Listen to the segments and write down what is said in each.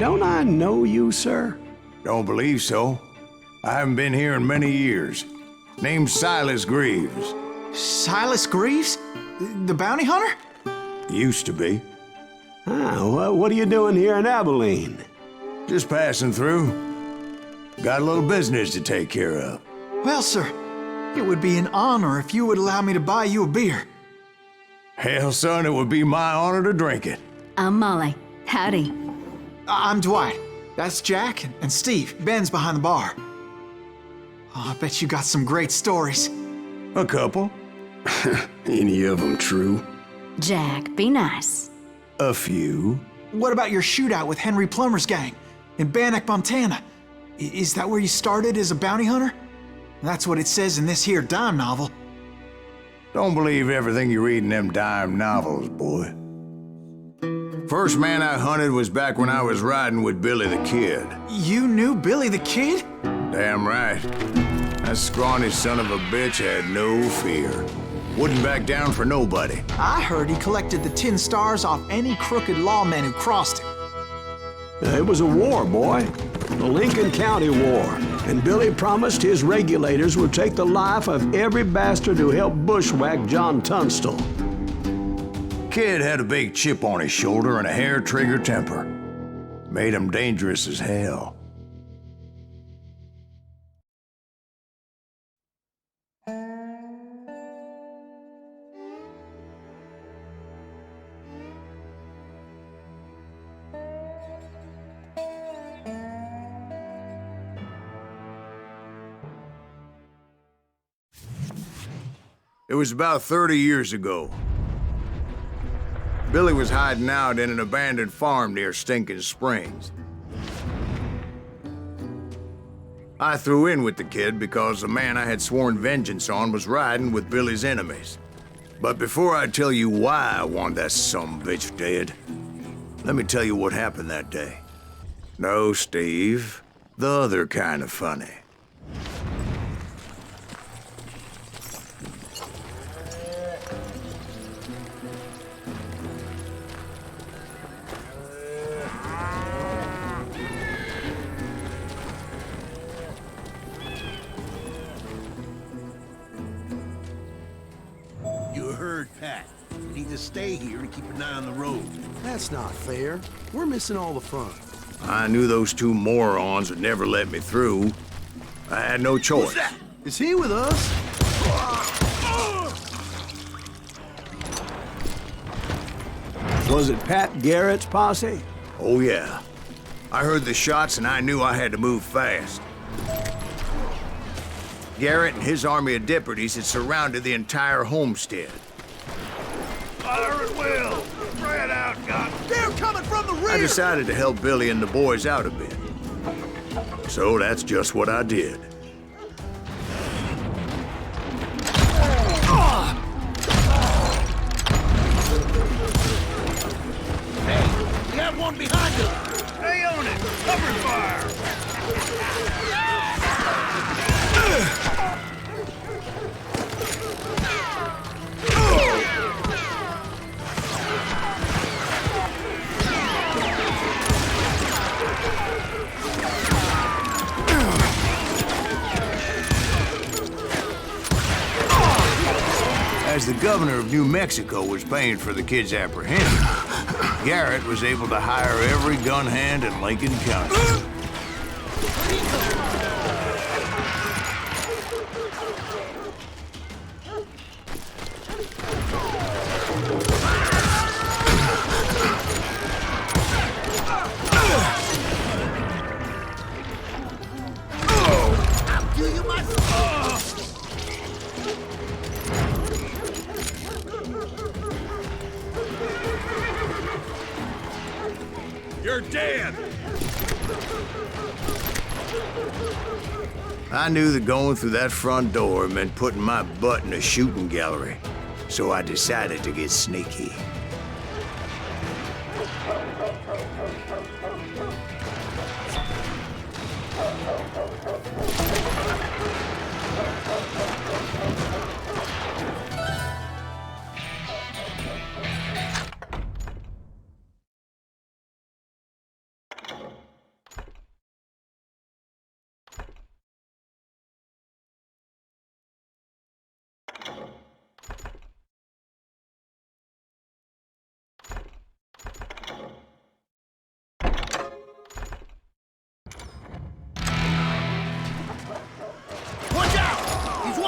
don't I know you, sir? Don't believe so. I haven't been here in many years. Name's Silas Greaves. Silas Greaves? The bounty hunter? Used to be. Well, what are you doing here in Abilene? Just passing through. Got a little business to take care of. Well, sir, it would be an honor if you would allow me to buy you a beer. Hell, son, it would be my honor to drink it. I'm Molly. Howdy. I'm Dwight. That's Jack and Steve. Ben's behind the bar. Oh, I bet you got some great stories. A couple. Any of them true? Jack, be nice. A few. What about your shootout with Henry Plummer's gang in Bannock, Montana? Is that where you started as a bounty hunter? That's what it says in this here dime novel. Don't believe everything you read in them dime novels, boy. First man I hunted was back when I was riding with Billy the Kid. You knew Billy the Kid? Damn right. That scrawny son of a bitch had no fear. Wouldn't back down for nobody. I heard he collected the 10 stars off any crooked lawman who crossed him. It was a war, boy. The Lincoln County War. And Billy promised his regulators would take the life of every bastard who helped bushwhack John Tunstall. Kid had a big chip on his shoulder and a hair-trigger temper. Made him dangerous as hell. It was about 30 years ago. Billy was hiding out in an abandoned farm near Stinking Springs. I threw in with the kid because the man I had sworn vengeance on was riding with Billy's enemies. But before I tell you why I want that sumbitch dead, let me tell you what happened that day. No, Steve, the other kind of funny. Pat. You need to stay here and keep an eye on the road. That's not fair. We're missing all the fun. I knew those two morons would never let me through. I had no choice. Who's that? Is he with us? Was it Pat Garrett's posse? Oh, yeah. I heard the shots and I knew I had to move fast. Garrett and his army of deputies had surrounded the entire homestead. Fire at will! Spread out, God! They're coming from the rear! I decided to help Billy and the boys out a bit. So that's just what I did. Hey, we have one behind us! Stay on it! Cover fire! As the governor of New Mexico was paying for the kid's apprehension, Garrett was able to hire every gun hand in Lincoln County. You're dead! I knew that going through that front door meant putting my butt in a shooting gallery, so I decided to get sneaky.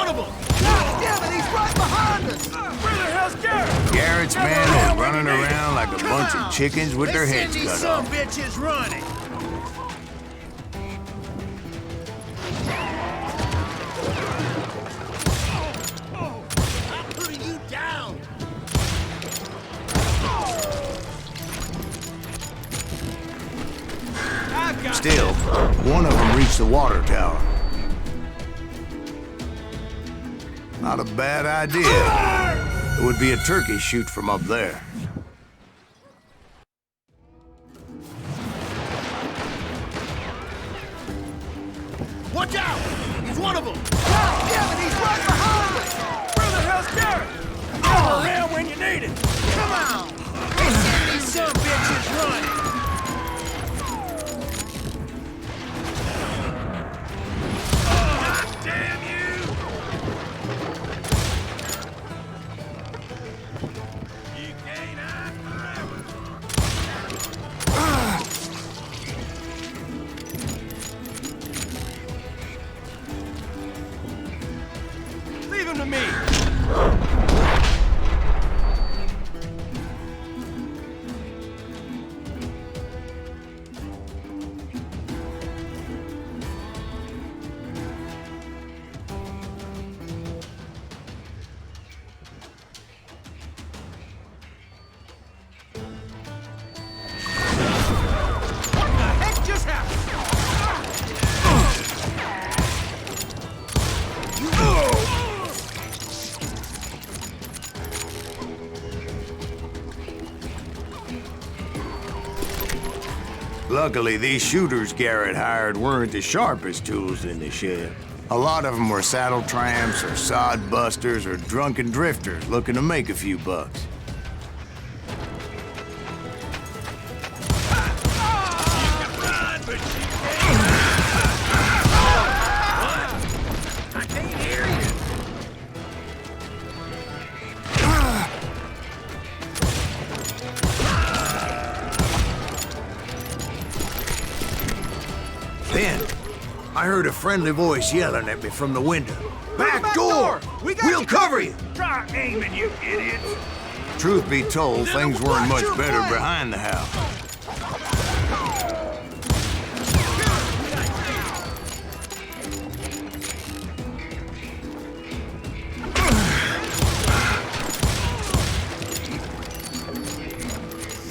one of them! God damn it, he's right behind us! Where the hell's Garrett? Garrett's men are running around like a bunch of chickens with their heads These cut some off. bitches running! I'm putting you down! Still, one of them reached the water tower. Not a bad idea. It would be a turkey shoot from up there. Watch out! He's one of them! God damn it, he's right behind us! Where the hell's Garrett? Come around when you need it! Come on! Let's get these some bitches running! God damn you! You can't hide forever! Leave him to me! What the heck just happened? Luckily, these shooters Garrett hired weren't the sharpest tools in the shed. A lot of them were saddle tramps or sod busters or drunken drifters looking to make a few bucks. Run, but you can't. What? I can't hear you. Then, I heard a friendly voice yelling at me from the window. Back door! We'll cover you! Try aiming, you idiots! Truth be told, things weren't much better behind the house.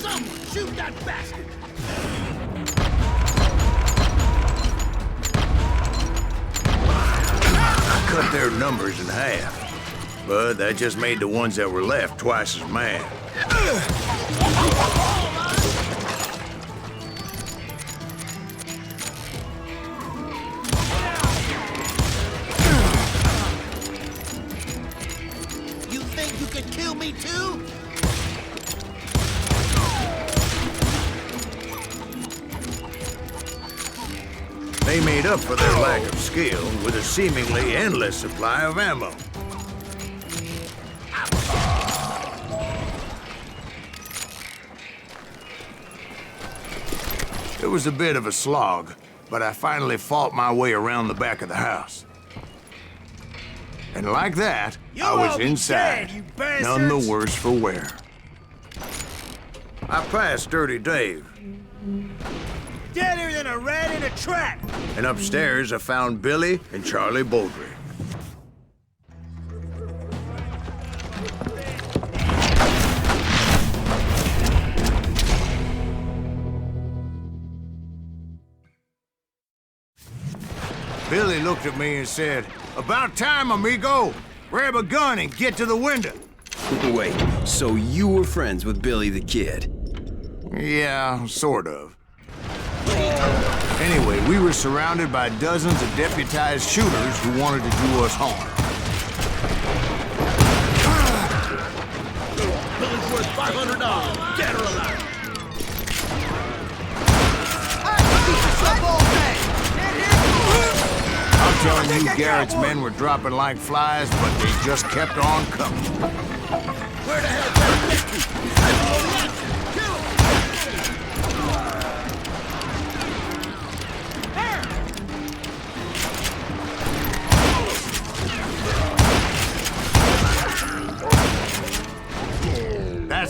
Someone shoot that bastard! I cut their numbers in half, but that just made the ones that were left twice as mad. You think you can kill me too? They made up for their lack of skill with a seemingly endless supply of ammo. It was a bit of a slog, but I finally fought my way around the back of the house. And like that, I You'll was all be inside, dead, you none the bastards. worse for wear. I passed Dirty Dave, Deader than a rat in a trap! and upstairs I found Billy and Charlie Baldry. Billy looked at me and said, "About time, amigo! Grab a gun and get to the window." Wait, so you were friends with Billy the Kid? Yeah, sort of. Anyway, we were surrounded by dozens of deputized shooters who wanted to do us harm. Billy's worth $500, dead or alive! I'm telling you, Garrett's men were dropping like flies, but they just kept on coming. Where the hell is that?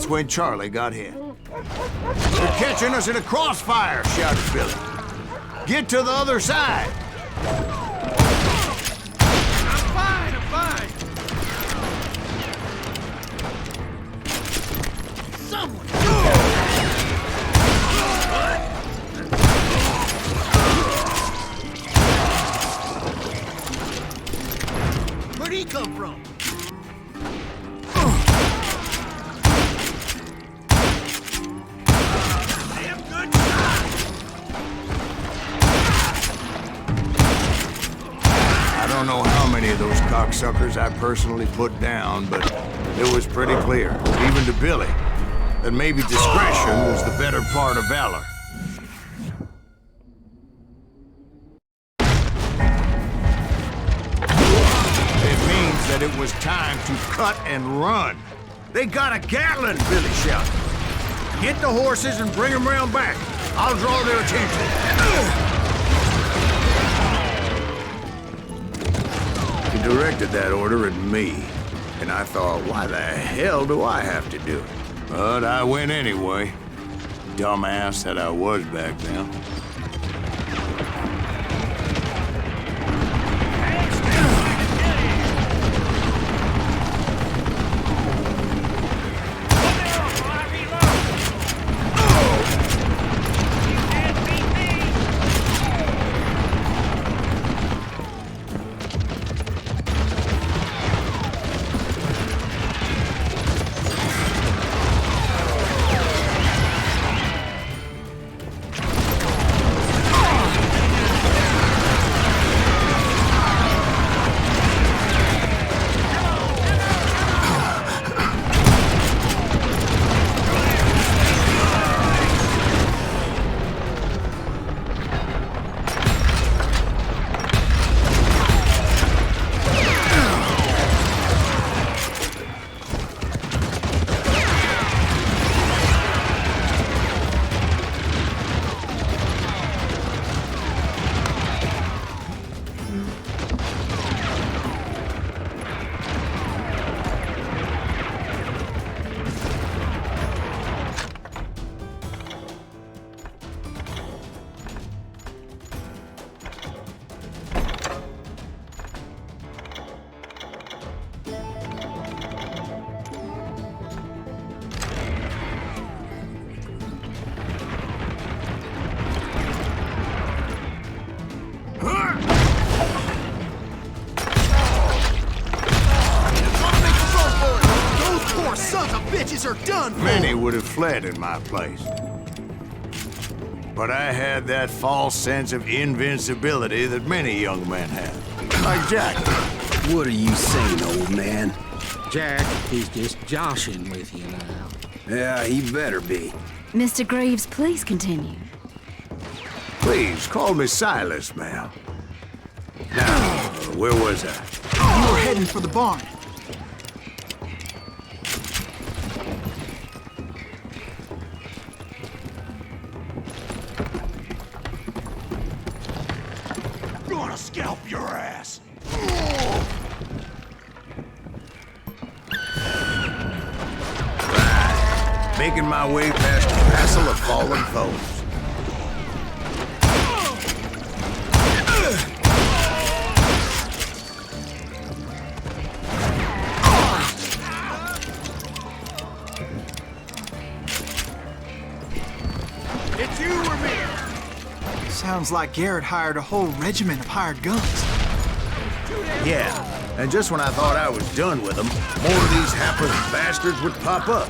That's when Charlie got hit. "They're catching us in a crossfire," shouted Billy. "Get to the other side." I'm fine. Someone. Where'd he come from? Damn good shot. I don't know how many of those cocksuckers I personally put down, but it was pretty clear, even to Billy, that maybe discretion was the better part of valor. It means that it was time to cut and run. "They got a Gatling," Billy shouted. "Get the horses and bring them round back. I'll draw their attention." He directed that order at me, and I thought, why the hell do I have to do it? But I went anyway. Dumbass that I was back then. Bitches are done for. Many would have fled in my place. But I had that false sense of invincibility that many young men have. Like Jack. What are you saying, old man? Jack, he's just joshing with you now. Yeah, he better be. Mr. Greaves, please continue. Please, call me Silas, ma'am. Now, where was I? You were heading for the barn. Gonna scalp your ass. Making my way past a passel of fallen foes. It's you or me. Sounds like Garrett hired a whole regiment of hired guns. Yeah, and just when I thought I was done with them, more of these hapless bastards would pop up.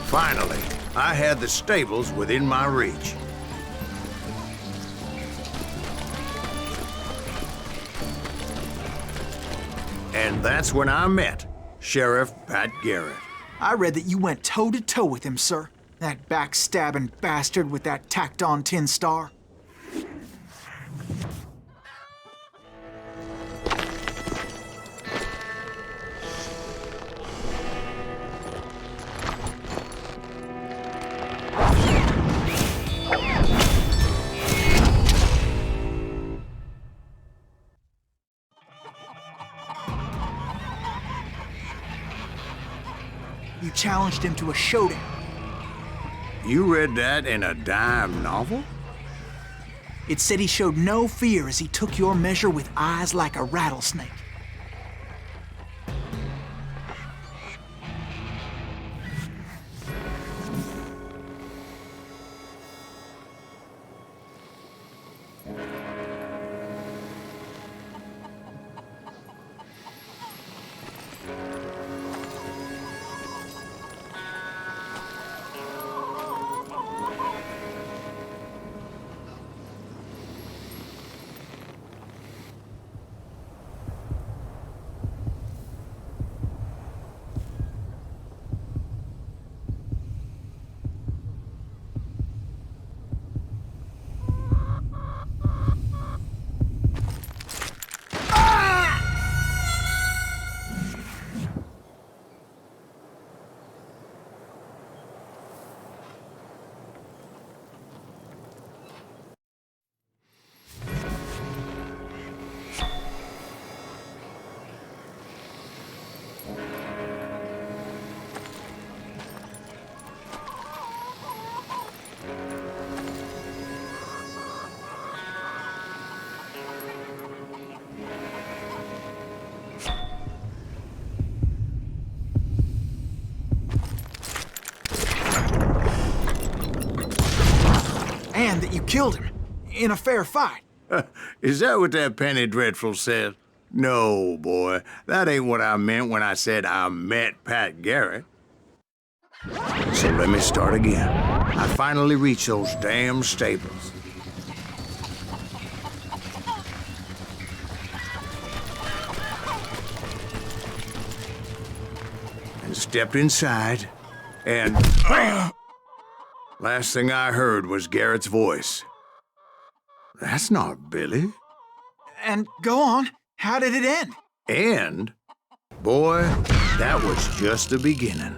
Finally, I had the stables within my reach. And that's when I met Sheriff Pat Garrett. I read that you went toe-to-toe with him, sir. That backstabbing bastard with that tacked-on tin star. challenged him to a showdown. You read that in a dime novel? It said he showed no fear as he took your measure with eyes like a rattlesnake. And that you killed him in a fair fight. Is that what that Penny Dreadful said? No, boy. That ain't what I meant when I said I met Pat Garrett. So let me start again. I finally reached those damn stables. And stepped inside, and... Last thing I heard was Garrett's voice. That's not Billy. And go on, how did it end? And, boy, that was just the beginning.